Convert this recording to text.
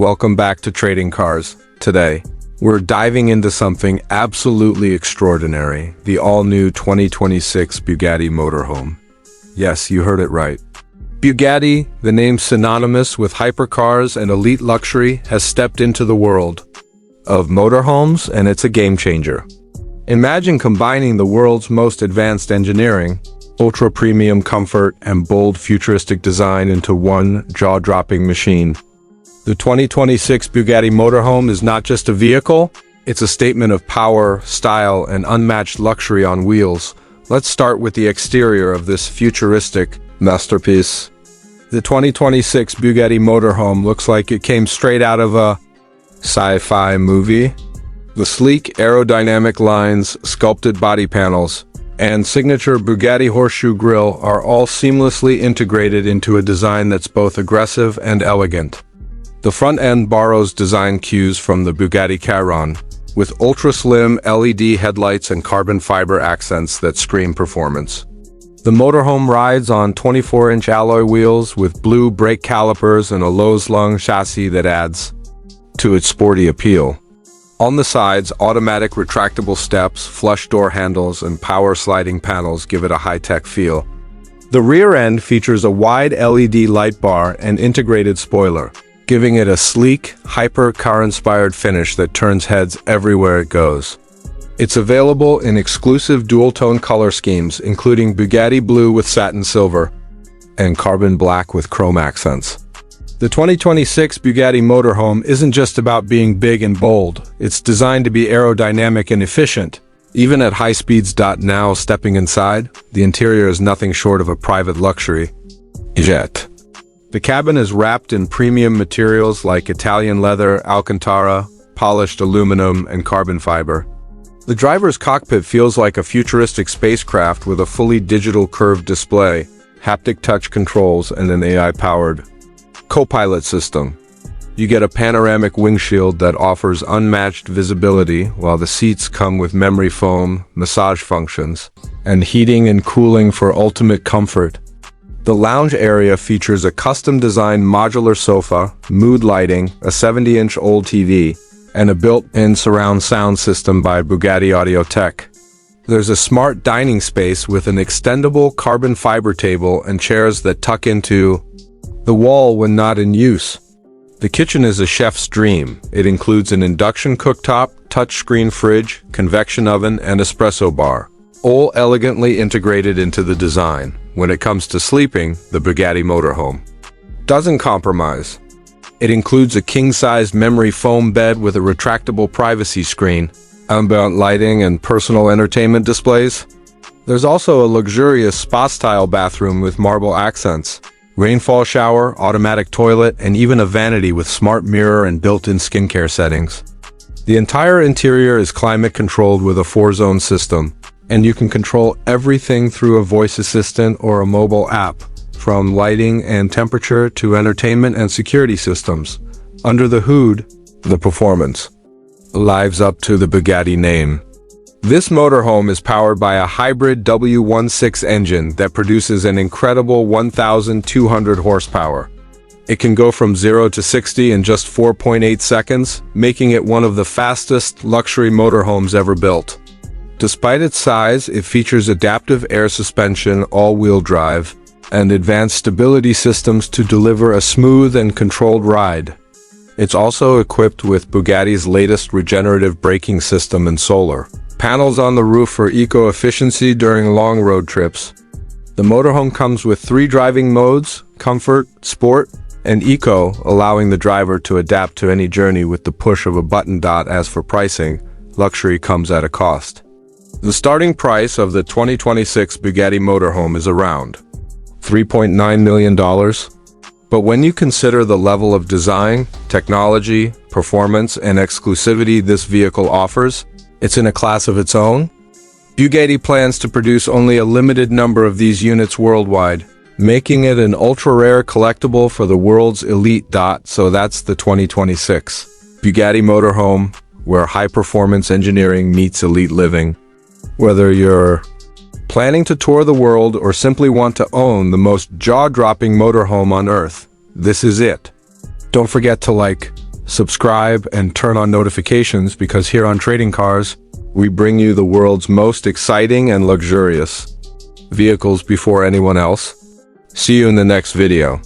Welcome back to Trading Cars. Today, we're diving into something absolutely extraordinary, the all-new 2026 Bugatti Motorhome. Yes, you heard it right. Bugatti, the name synonymous with hypercars and elite luxury, has stepped into the world of motorhomes, and it's a game changer. Imagine combining the world's most advanced engineering, ultra-premium comfort, and bold futuristic design into one jaw-dropping machine. The 2026 Bugatti Motorhome is not just a vehicle, it's a statement of power, style, and unmatched luxury on wheels. Let's start with the exterior of this futuristic masterpiece. The 2026 Bugatti Motorhome looks like it came straight out of a sci-fi movie. The sleek aerodynamic lines, sculpted body panels, and signature Bugatti horseshoe grille are all seamlessly integrated into a design that's both aggressive and elegant. The front end borrows design cues from the Bugatti Chiron, with ultra-slim LED headlights and carbon fiber accents that scream performance. The motorhome rides on 24-inch alloy wheels with blue brake calipers and a low-slung chassis that adds to its sporty appeal. On the sides, automatic retractable steps, flush door handles, and power sliding panels give it a high-tech feel. The rear end features a wide LED light bar and integrated spoiler, giving it a sleek, hyper-car-inspired finish that turns heads everywhere it goes. It's available in exclusive dual-tone color schemes, including Bugatti Blue with satin silver and carbon black with chrome accents. The 2026 Bugatti Motorhome isn't just about being big and bold. It's designed to be aerodynamic and efficient. Even at high speeds. Now, stepping inside, the interior is nothing short of a private luxury jet. The cabin is wrapped in premium materials like Italian leather, Alcantara, polished aluminum, and carbon fiber. The driver's cockpit feels like a futuristic spacecraft with a fully digital curved display, haptic touch controls, and an AI-powered co-pilot system. You get a panoramic windshield that offers unmatched visibility, while the seats come with memory foam, massage functions, and heating and cooling for ultimate comfort. The lounge area features a custom-designed modular sofa, mood lighting, a 70-inch OLED TV, and a built-in surround sound system by Bugatti Audio Tech. There's a smart dining space with an extendable carbon fiber table and chairs that tuck into the wall when not in use. The kitchen is a chef's dream. It includes an induction cooktop, touchscreen fridge, convection oven, and espresso bar, all elegantly integrated into the design. When it comes to sleeping, the Bugatti Motorhome doesn't compromise. It includes a king-sized memory foam bed with a retractable privacy screen, ambient lighting, and personal entertainment displays. There's also a luxurious spa-style bathroom with marble accents, rainfall shower, automatic toilet, and even a vanity with smart mirror and built-in skincare settings. The entire interior is climate-controlled with a 4-zone system, and you can control everything through a voice assistant or a mobile app, from lighting and temperature to entertainment and security systems. Under the hood, the performance lives up to the Bugatti name. This motorhome is powered by a hybrid W16 engine that produces an incredible 1,200 horsepower. It can go from 0 to 60 in just 4.8 seconds, making it one of the fastest luxury motorhomes ever built. Despite its size, it features adaptive air suspension, all-wheel drive, and advanced stability systems to deliver a smooth and controlled ride. It's also equipped with Bugatti's latest regenerative braking system and solar panels on the roof for eco-efficiency during long road trips. The motorhome comes with 3 driving modes: comfort, sport, and eco, allowing the driver to adapt to any journey with the push of a button. As for pricing, luxury comes at a cost. The starting price of the 2026 Bugatti Motorhome is around $3.9 million. But when you consider the level of design, technology, performance, and exclusivity this vehicle offers, it's in a class of its own. Bugatti plans to produce only a limited number of these units worldwide, making it an ultra-rare collectible for the world's elite. So that's the 2026 Bugatti Motorhome, where high-performance engineering meets elite living. Whether you're planning to tour the world or simply want to own the most jaw-dropping motorhome on Earth, this is it. Don't forget to like, subscribe, and turn on notifications because here on Trading Cars, we bring you the world's most exciting and luxurious vehicles before anyone else. See you in the next video.